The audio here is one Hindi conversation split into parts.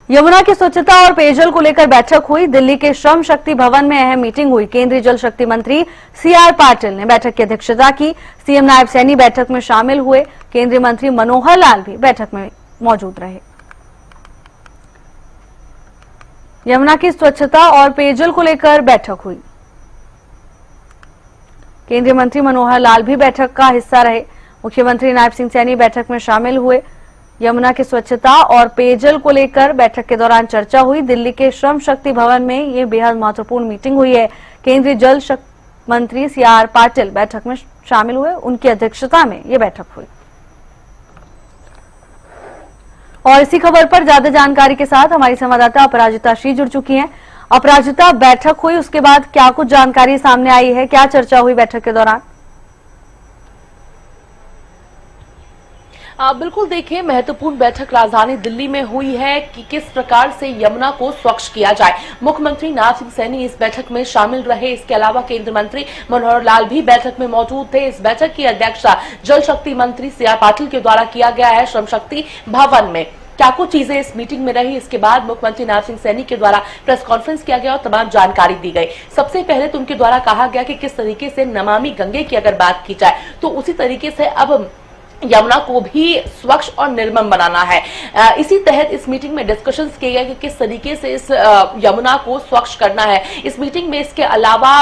यमुना की स्वच्छता और पेयजल को लेकर बैठक हुई। दिल्ली के श्रम शक्ति भवन में अहम मीटिंग हुई। केंद्रीय जल शक्ति मंत्री सीआर पाटिल ने बैठक की अध्यक्षता की। सीएम नायब सैनी बैठक में शामिल हुए। केंद्रीय मंत्री मनोहर लाल भी बैठक में मौजूद रहे। यमुना की स्वच्छता और पेयजल को लेकर बैठक हुई। केंद्रीय मंत्री मनोहर लाल भी बैठक का हिस्सा रहे। मुख्यमंत्री नायब सिंह सैनी बैठक में शामिल हुए। यमुना की स्वच्छता और पेयजल को लेकर बैठक के दौरान चर्चा हुई। दिल्ली के श्रम शक्ति भवन में ये बेहद महत्वपूर्ण मीटिंग हुई है। केंद्रीय जल शक्ति मंत्री सीआर पाटिल बैठक में शामिल हुए। उनकी अध्यक्षता में ये बैठक हुई। और इसी खबर पर ज्यादा जानकारी के साथ हमारी संवाददाता अपराजिता श्री जुड़ चुकी हैं। अपराजिता, बैठक हुई, उसके बाद क्या कुछ जानकारी सामने आई है, क्या चर्चा हुई बैठक के दौरान? बिल्कुल देखिए, महत्वपूर्ण बैठक राजधानी दिल्ली में हुई है कि किस प्रकार से यमुना को स्वच्छ किया जाए। मुख्यमंत्री नायब सिंह सैनी इस बैठक में शामिल रहे। इसके अलावा केंद्रीय मंत्री मनोहर लाल भी बैठक में मौजूद थे। इस बैठक की अध्यक्षता जल शक्ति मंत्री सीआर पाटिल के द्वारा किया गया है श्रम शक्ति भवन में। क्या कुछ चीजें इस मीटिंग में रही, इसके बाद मुख्यमंत्री नायब सिंह सैनी के द्वारा प्रेस कॉन्फ्रेंस किया गया और तमाम जानकारी दी गई। सबसे पहले तो उनके द्वारा कहा गया कि किस तरीके से नमामि गंगे की अगर बात की जाए तो उसी तरीके से अब यमुना को भी स्वच्छ और निर्मल बनाना है। इसी तहत इस मीटिंग में डिस्कशंस किए गए कि किस तरीके से इस यमुना को स्वच्छ करना है। इस मीटिंग में इसके अलावा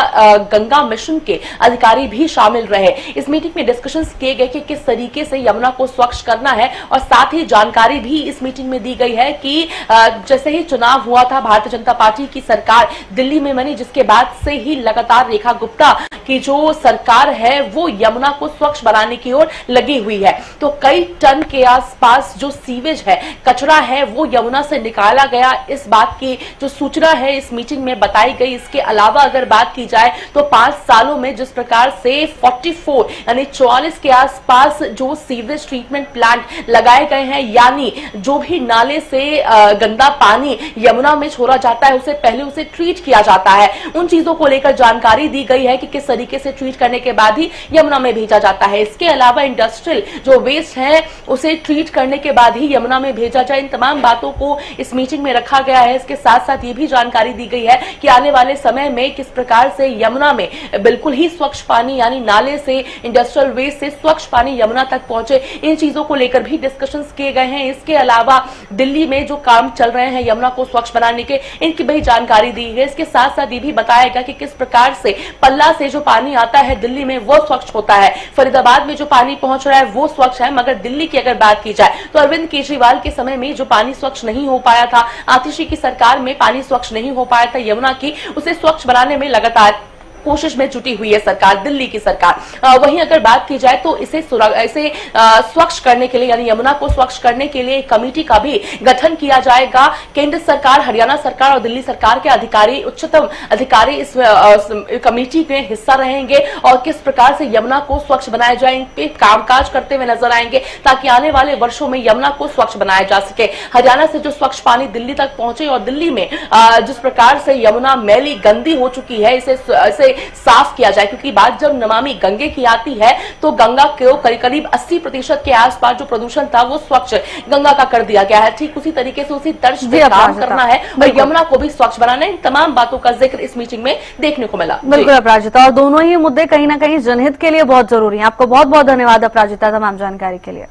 गंगा मिशन के अधिकारी भी शामिल रहे। इस मीटिंग में डिस्कशंस किए गए कि किस तरीके से यमुना को स्वच्छ करना है और साथ ही जानकारी भी इस मीटिंग में दी गई है कि जैसे ही चुनाव हुआ था, भारतीय जनता पार्टी की सरकार दिल्ली में बनी, जिसके बाद से ही लगातार रेखा गुप्ता की जो सरकार है वो यमुना को स्वच्छ बनाने की ओर लगी हुई है। तो कई टन के आसपास जो सीवेज है, कचरा है, वो यमुना से निकाला गया। इस बात की जो सूचना है इस मीटिंग में बताई गई। इसके अलावा अगर बात की जाए तो 5 सालों में जिस प्रकार से 44 यानी 44 के आसपास जो सीवेज ट्रीटमेंट प्लांट लगाए गए हैं, यानी जो भी नाले से गंदा पानी यमुना में छोड़ा जाता है उसे पहले उसे ट्रीट किया जाता है। उन चीजों को लेकर जानकारी दी गई है कि किस तरीके से ट्रीट करने के बाद ही यमुना में भेजा जाता है। इसके अलावा इंडस्ट्रियल जो वेस्ट है उसे ट्रीट करने के बाद ही यमुना में भेजा जाए। इन तमाम बातों को इस मीटिंग में रखा गया है। इसके साथ साथ ये भी जानकारी दी गई है कि आने वाले समय में किस प्रकार से यमुना में बिल्कुल ही स्वच्छ पानी यानी नाले से, इंडस्ट्रियल वेस्ट से स्वच्छ पानी यमुना तक पहुंचे। इन चीजों को लेकर भी डिस्कशंस किए गए हैं। इसके अलावा दिल्ली में जो काम चल रहे हैं यमुना को स्वच्छ बनाने के, इनकी भी जानकारी दी है। इसके साथ साथ ये भी बताया गया कि किस प्रकार से पल्ला से जो पानी आता है दिल्ली में वो स्वच्छ होता है। फरीदाबाद में जो पानी पहुंच रहा है वो स्वच्छ है, मगर दिल्ली की अगर बात की जाए तो अरविंद केजरीवाल के समय में जो पानी स्वच्छ नहीं हो पाया था, आतिशी की सरकार में पानी स्वच्छ नहीं हो पाया था यमुना की, उसे स्वच्छ बनाने में लगातार कोशिश में जुटी हुई है सरकार, दिल्ली की सरकार। वहीं अगर बात की जाए तो इसे स्वच्छ करने के लिए यानी यमुना को स्वच्छ करने के लिए एक कमेटी का भी गठन किया जाएगा। केंद्र सरकार, हरियाणा सरकार और दिल्ली सरकार के अधिकारी, उच्चतम अधिकारी इस कमेटी में हिस्सा रहेंगे और किस प्रकार से यमुना को स्वच्छ बनाया जाए इन पे कामकाज करते हुए नजर आएंगे, ताकि आने वाले वर्षों में यमुना को स्वच्छ बनाया जा सके। हरियाणा से जो स्वच्छ पानी दिल्ली तक पहुंचे और दिल्ली में जिस प्रकार से यमुना मैली गंदी हो चुकी है इसे साफ किया जाए, क्योंकि बात जब नमामि गंगे की आती है तो गंगा को करीब 80% के आसपास जो प्रदूषण था वो स्वच्छ गंगा का कर दिया गया है। ठीक उसी तरीके से उसी तर्ज पे काम करना है और यमुना को भी स्वच्छ बनाना है। इन तमाम बातों का जिक्र इस मीटिंग में देखने को मिला। बिल्कुल अपराजिता, और दोनों ही मुद्दे कहीं ना कहीं जनहित के लिए बहुत जरूरी है। आपको बहुत बहुत धन्यवाद अपराजिता तमाम जानकारी के लिए।